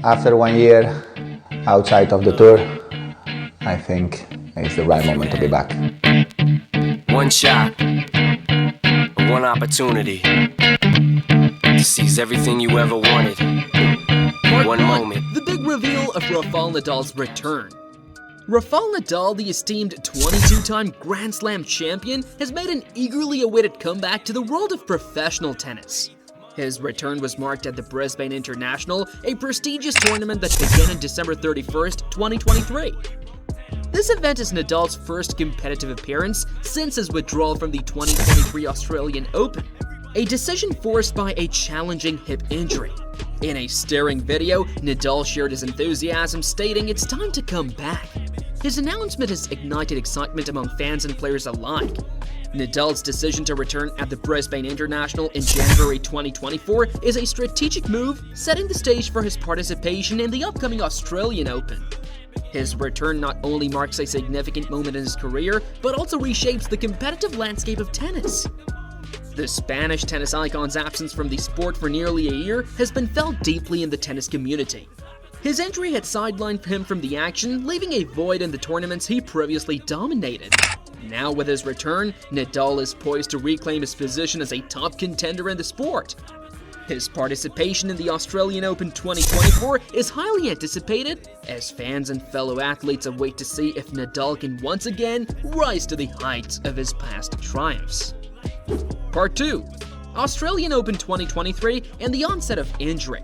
after 1 year outside of the tour, I think it's the right moment to be back. One shot, one opportunity to seize everything you ever wanted. One moment. The big reveal of Rafael Nadal's return. Rafael Nadal, the esteemed 22-time Grand Slam champion, has made an eagerly awaited comeback to the world of professional tennis. His return was marked at the Brisbane International, a prestigious tournament that began on December 31st, 2023. This event is Nadal's first competitive appearance since his withdrawal from the 2023 Australian Open, a decision forced by a challenging hip injury. In a stirring video, Nadal shared his enthusiasm, stating it's time to come back. His announcement has ignited excitement among fans and players alike. Nadal's decision to return at the Brisbane International in January 2024 is a strategic move, setting the stage for his participation in the upcoming Australian Open. His return not only marks a significant moment in his career, but also reshapes the competitive landscape of tennis. The Spanish tennis icon's absence from the sport for nearly a year has been felt deeply in the tennis community. His injury had sidelined him from the action, leaving a void in the tournaments he previously dominated. Now with his return, Nadal is poised to reclaim his position as a top contender in the sport. His participation in the Australian Open 2024 is highly anticipated, as fans and fellow athletes await to see if Nadal can once again rise to the heights of his past triumphs. Part 2. Australian Open 2023 and the onset of injury.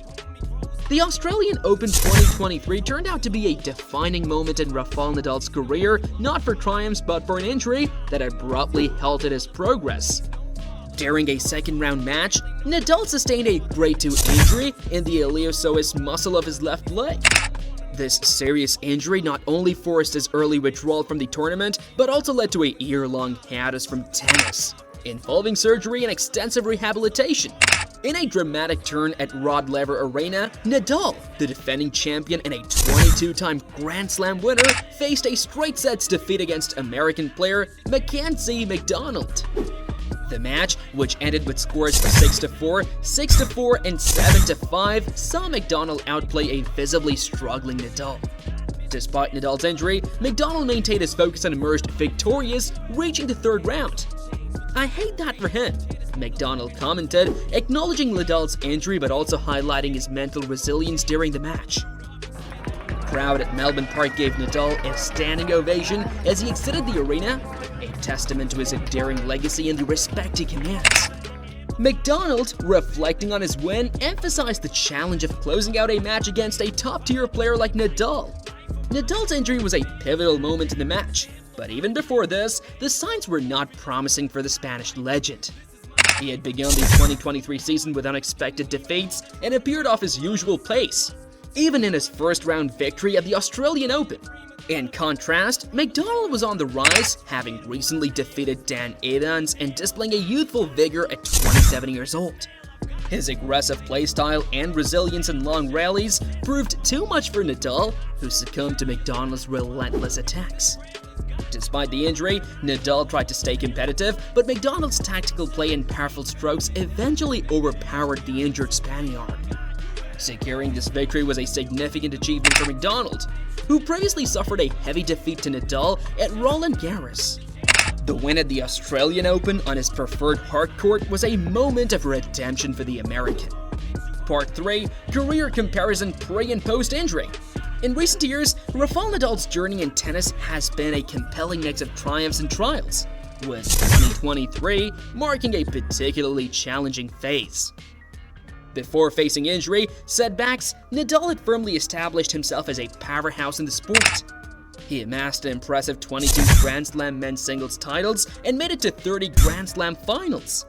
The Australian Open 2023 turned out to be a defining moment in Rafael Nadal's career, not for triumphs but for an injury that abruptly halted his progress. During a second-round match, Nadal sustained a grade 2 injury in the iliopsoas muscle of his left leg. This serious injury not only forced his early withdrawal from the tournament, but also led to a year-long hiatus from tennis, involving surgery and extensive rehabilitation. In a dramatic turn at Rod Laver Arena, Nadal, the defending champion and a 22-time Grand Slam winner, faced a straight sets defeat against American player Mackenzie McDonald. The match, which ended with scores of 6-4, 6-4, and 7-5, saw McDonald outplay a visibly struggling Nadal. Despite Nadal's injury, McDonald maintained his focus and emerged victorious, reaching the third round. "I hate that for him," McDonald commented, acknowledging Nadal's injury but also highlighting his mental resilience during the match. The crowd at Melbourne Park gave Nadal a standing ovation as he exited the arena, a testament to his enduring legacy and the respect he commands. McDonald, reflecting on his win, emphasized the challenge of closing out a match against a top-tier player like Nadal. Nadal's injury was a pivotal moment in the match, but even before this, the signs were not promising for the Spanish legend. He had begun the 2023 season with unexpected defeats and appeared off his usual pace, even in his first-round victory at the Australian Open. In contrast, McDonald was on the rise, having recently defeated Dan Evans and displaying a youthful vigor at 27 years old. His aggressive playstyle and resilience in long rallies proved too much for Nadal, who succumbed to McDonald's relentless attacks. Despite the injury, Nadal tried to stay competitive, but McDonald's tactical play and powerful strokes eventually overpowered the injured Spaniard. Securing this victory was a significant achievement for McDonald, who previously suffered a heavy defeat to Nadal at Roland Garros. The win at the Australian Open on his preferred hard court was a moment of redemption for the American. Part 3. Career comparison pre- and post-injury. In recent years, Rafael Nadal's journey in tennis has been a compelling mix of triumphs and trials, with 2023 marking a particularly challenging phase. Before facing injury, setbacks, Nadal had firmly established himself as a powerhouse in the sport. He amassed an impressive 22 Grand Slam men's singles titles and made it to 30 Grand Slam finals.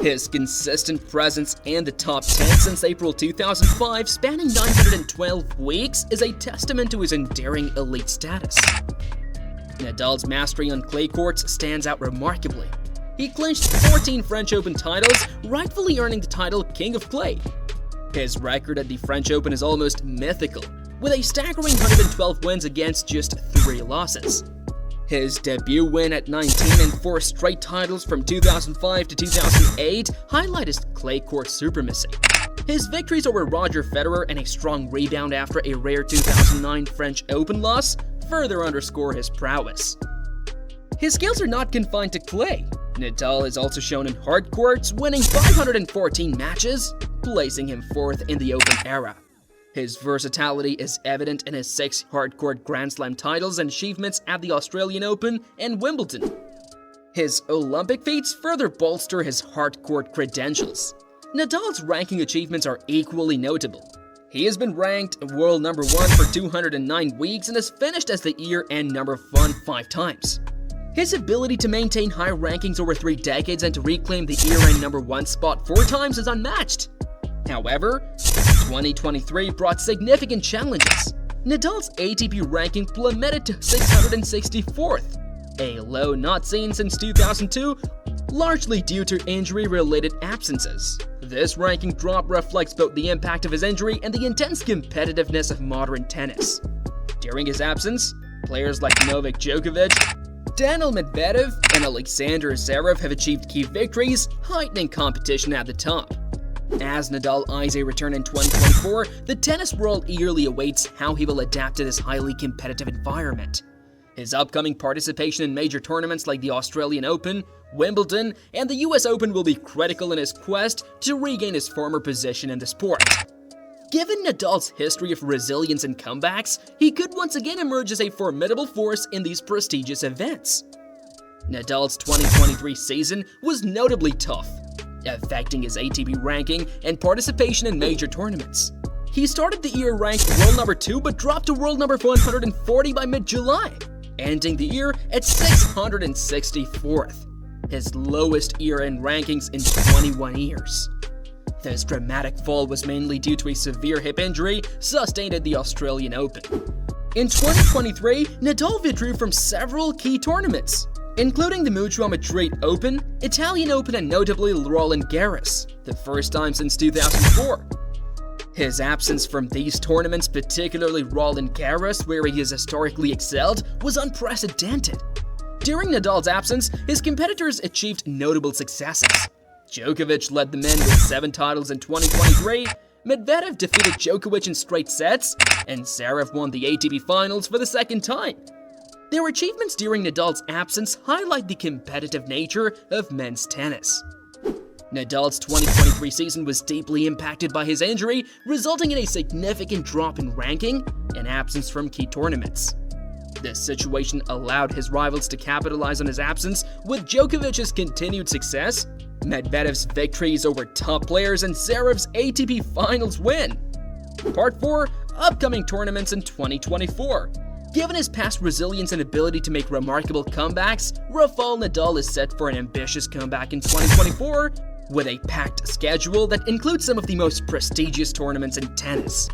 His consistent presence in the top 10 since April 2005, spanning 912 weeks, is a testament to his enduring elite status. Nadal's mastery on clay courts stands out remarkably. He clinched 14 French Open titles, rightfully earning the title King of Clay. His record at the French Open is almost mythical, with a staggering 112 wins against just 3 losses. His debut win at 19 and 4 straight titles from 2005 to 2008 highlight his clay court supremacy. His victories over Roger Federer and a strong rebound after a rare 2009 French Open loss further underscore his prowess. His skills are not confined to clay. Nadal is also shown in hard courts, winning 514 matches, placing him 4th in the Open era. His versatility is evident in his 6 hardcourt Grand Slam titles and achievements at the Australian Open and Wimbledon. His Olympic feats further bolster his hardcourt credentials. Nadal's ranking achievements are equally notable. He has been ranked world number 1 for 209 weeks and has finished as the year-end number 1 5 times. His ability to maintain high rankings over 3 decades and to reclaim the year-end number 1 spot 4 times is unmatched. However, 2023 brought significant challenges. Nadal's ATP ranking plummeted to 664th, a low not seen since 2002, largely due to injury-related absences. This ranking drop reflects both the impact of his injury and the intense competitiveness of modern tennis. During his absence, players like Novak Djokovic, Daniil Medvedev, and Alexander Zverev have achieved key victories, heightening competition at the top. As Nadal eyes a return in 2024, the tennis world eagerly awaits how he will adapt to this highly competitive environment. His upcoming participation in major tournaments like the Australian Open, Wimbledon, and the US Open will be critical in his quest to regain his former position in the sport. Given Nadal's history of resilience and comebacks, he could once again emerge as a formidable force in these prestigious events. Nadal's 2023 season was notably tough, affecting his ATP ranking and participation in major tournaments. He started the year ranked world number 2 but dropped to world number 140 by mid-July, ending the year at 664th, his lowest year-end rankings in 21 years. This dramatic fall was mainly due to a severe hip injury sustained at the Australian Open. In 2023, Nadal withdrew from several key tournaments, including the Mutua Madrid Open, Italian Open, and notably Roland Garros, the first time since 2004. His absence from these tournaments, particularly Roland Garros, where he has historically excelled, was unprecedented. During Nadal's absence, his competitors achieved notable successes. Djokovic led the men with 7 titles in 2023, Medvedev defeated Djokovic in straight sets, and Zverev won the ATP Finals for the 2nd time. Their achievements during Nadal's absence highlight the competitive nature of men's tennis. Nadal's 2023 season was deeply impacted by his injury, resulting in a significant drop in ranking and absence from key tournaments. This situation allowed his rivals to capitalize on his absence, with Djokovic's continued success, Medvedev's victories over top players, and Zverev's ATP Finals win. Part 4. Upcoming tournaments in 2024. Given his past resilience and ability to make remarkable comebacks, Rafael Nadal is set for an ambitious comeback in 2024, with a packed schedule that includes some of the most prestigious tournaments in tennis.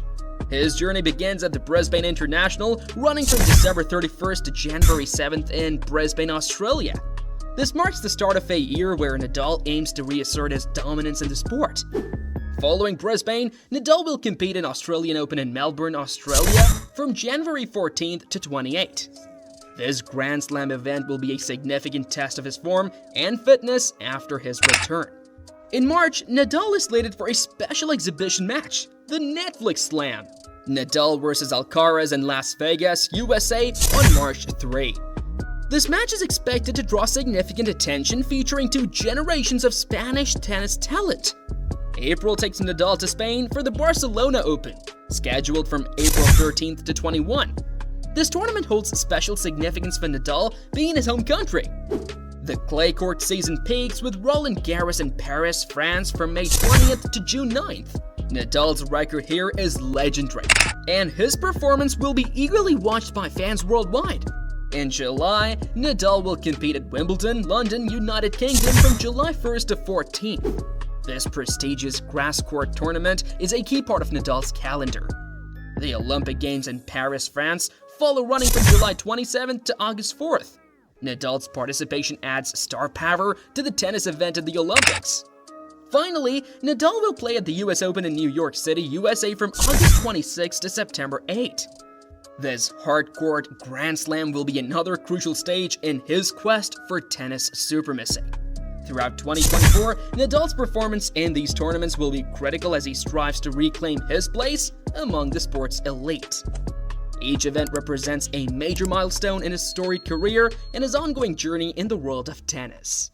His journey begins at the Brisbane International, running from December 31st to January 7th in Brisbane, Australia. This marks the start of a year where Nadal aims to reassert his dominance in the sport. Following Brisbane, Nadal will compete in Australian Open in Melbourne, Australia from January 14th to 28th. This Grand Slam event will be a significant test of his form and fitness after his return. In March, Nadal is slated for a special exhibition match, the Netflix Slam. Nadal vs Alcaraz in Las Vegas, USA on March 3. This match is expected to draw significant attention, featuring 2 generations of Spanish tennis talent. April takes Nadal to Spain for the Barcelona Open, scheduled from April 13th to 21. This tournament holds special significance for Nadal, being his home country. The clay court season peaks with Roland Garros in Paris, France from May 20th to June 9th. Nadal's record here is legendary, and his performance will be eagerly watched by fans worldwide. In July, Nadal will compete at Wimbledon, London, United Kingdom from July 1st to 14th. This prestigious grass court tournament is a key part of Nadal's calendar. The Olympic Games in Paris, France follow, running from July 27th to August 4th. Nadal's participation adds star power to the tennis event at the Olympics. Finally, Nadal will play at the US Open in New York City, USA from August 26 to September 8. This hardcourt Grand Slam will be another crucial stage in his quest for tennis supremacy. Throughout 2024, Nadal's performance in these tournaments will be critical as he strives to reclaim his place among the sport's elite. Each event represents a major milestone in his storied career and his ongoing journey in the world of tennis.